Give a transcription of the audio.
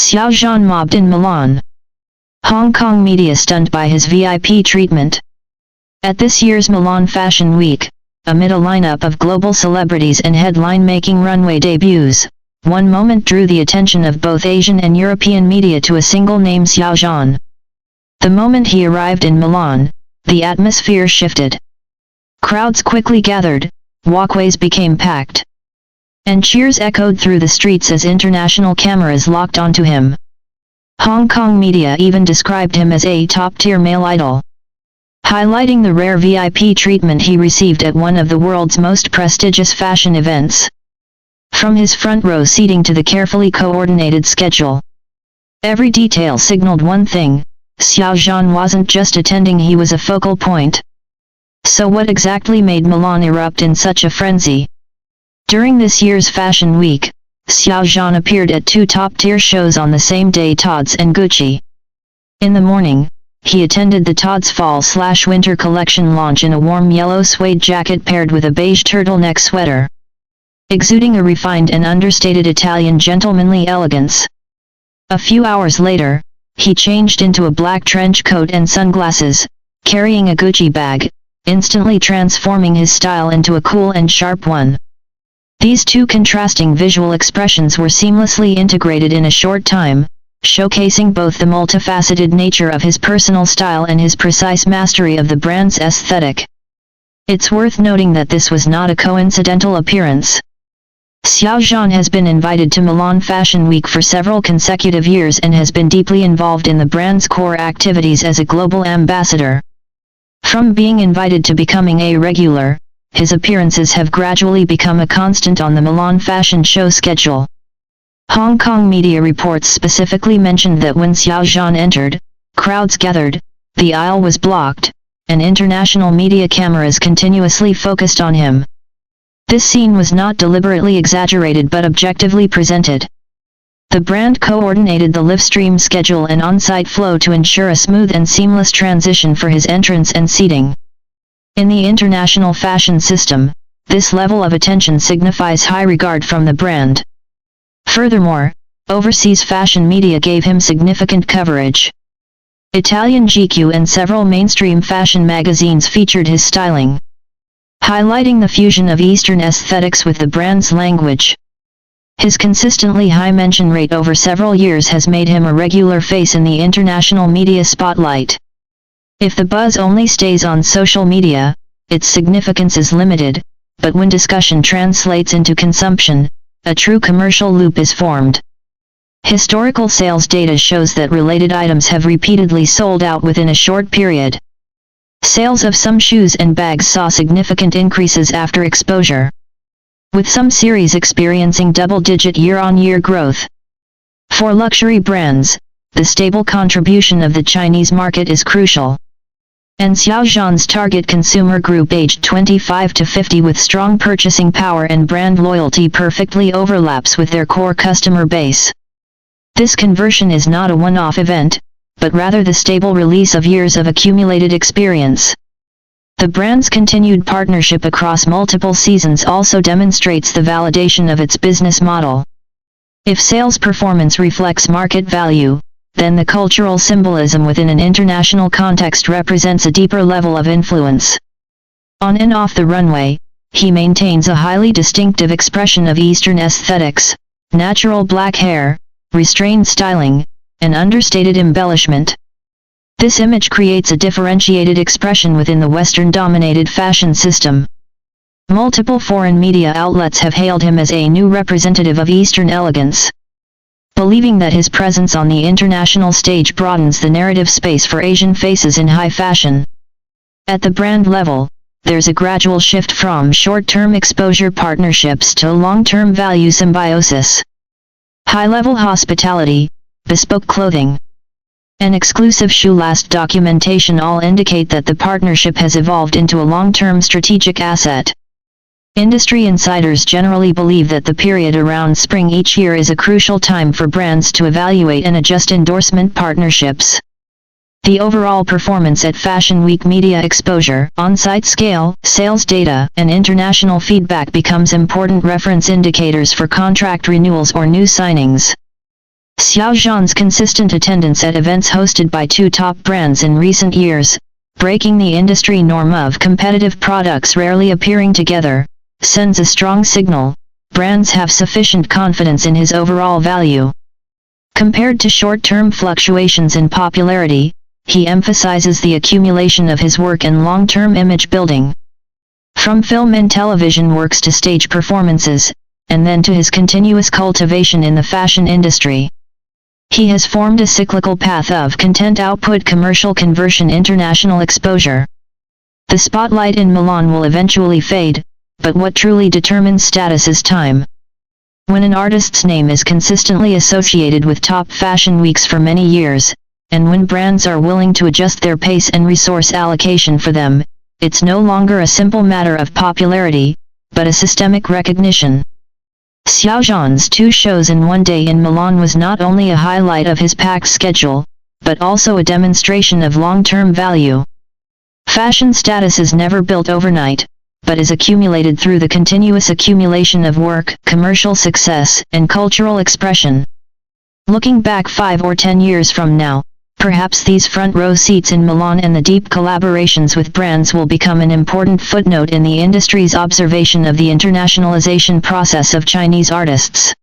Xiao Zhan mobbed in Milan. Hong Kong media stunned by his VIP treatment. At this year's Milan Fashion Week, amid a lineup of global celebrities and headline-making runway debuts, one moment drew the attention of both Asian and European media to a single name: Xiao Zhan. The moment he arrived in Milan, the atmosphere shifted. Crowds quickly gathered, walkways became packed, and cheers echoed through the streets as international cameras locked onto him. Hong Kong media even described him as a top-tier male idol, highlighting the rare VIP treatment he received at one of the world's most prestigious fashion events. From his front row seating to the carefully coordinated schedule, every detail signaled one thing: Xiao Zhan wasn't just attending, he was a focal point. So what exactly made Milan erupt in such a frenzy? During this year's Fashion Week, Xiao Zhan appeared at two top-tier shows on the same day: Tod's and Gucci. In the morning, he attended the Tod's Fall/Winter collection launch in a warm yellow suede jacket paired with a beige turtleneck sweater, exuding a refined and understated Italian gentlemanly elegance. A few hours later, he changed into a black trench coat and sunglasses, carrying a Gucci bag, instantly transforming his style into a cool and sharp one. These two contrasting visual expressions were seamlessly integrated in a short time, showcasing both the multifaceted nature of his personal style and his precise mastery of the brand's aesthetic. It's worth noting that this was not a coincidental appearance. Xiao Zhan has been invited to Milan Fashion Week for several consecutive years and has been deeply involved in the brand's core activities as a global ambassador. From being invited to becoming a regular, his appearances have gradually become a constant on the Milan Fashion Show schedule. Hong Kong media reports specifically mentioned that when Xiao Zhan entered, crowds gathered, the aisle was blocked, and international media cameras continuously focused on him. This scene was not deliberately exaggerated but objectively presented. The brand coordinated the livestream schedule and on-site flow to ensure a smooth and seamless transition for his entrance and seating. In the international fashion system, this level of attention signifies high regard from the brand. Furthermore, overseas fashion media gave him significant coverage. Italian GQ and several mainstream fashion magazines featured his styling, highlighting the fusion of Eastern aesthetics with the brand's language. His consistently high mention rate over several years has made him a regular face in the international media spotlight. If the buzz only stays on social media, its significance is limited, but when discussion translates into consumption, a true commercial loop is formed. Historical sales data shows that related items have repeatedly sold out within a short period. Sales of some shoes and bags saw significant increases after exposure, with some series experiencing double-digit year-on-year growth. For luxury brands, the stable contribution of the Chinese market is crucial, and Xiao Zhan's target consumer group aged 25 to 50 with strong purchasing power and brand loyalty perfectly overlaps with their core customer base. This conversion is not a one-off event, but rather the stable release of years of accumulated experience. The brand's continued partnership across multiple seasons also demonstrates the validation of its business model. If sales performance reflects market value, then the cultural symbolism within an international context represents a deeper level of influence. On and off the runway, he maintains a highly distinctive expression of Eastern aesthetics: natural black hair, restrained styling, and understated embellishment. This image creates a differentiated expression within the Western-dominated fashion system. Multiple foreign media outlets have hailed him as a new representative of Eastern elegance, believing that his presence on the international stage broadens the narrative space for Asian faces in high fashion. At the brand level, there's a gradual shift from short-term exposure partnerships to long-term value symbiosis. High-level hospitality, bespoke clothing, and exclusive shoe-last documentation all indicate that the partnership has evolved into a long-term strategic asset. Industry insiders generally believe that the period around spring each year is a crucial time for brands to evaluate and adjust endorsement partnerships. The overall performance at Fashion Week media exposure, on-site scale, sales data, and international feedback becomes important reference indicators for contract renewals or new signings. Xiao Zhan's consistent attendance at events hosted by two top brands in recent years, breaking the industry norm of competitive products rarely appearing together, sends a strong signal. Brands have sufficient confidence in his overall value. Compared to short-term fluctuations in popularity, he emphasizes the accumulation of his work and long-term image building. From film and television works to stage performances, and then to his continuous cultivation in the fashion industry. He has formed a cyclical path of content output, commercial conversion, international exposure. The spotlight in Milan will eventually fade, but what truly determines status is time. When an artist's name is consistently associated with top fashion weeks for many years, and when brands are willing to adjust their pace and resource allocation for them, it's no longer a simple matter of popularity, but a systemic recognition. Xiao Zhan's 2 shows in one day in Milan was not only a highlight of his packed schedule, but also a demonstration of long-term value. Fashion status is never built overnight, but is accumulated through the continuous accumulation of work, commercial success, and cultural expression. Looking back 5 or 10 years from now, perhaps these front-row seats in Milan and the deep collaborations with brands will become an important footnote in the industry's observation of the internationalization process of Chinese artists.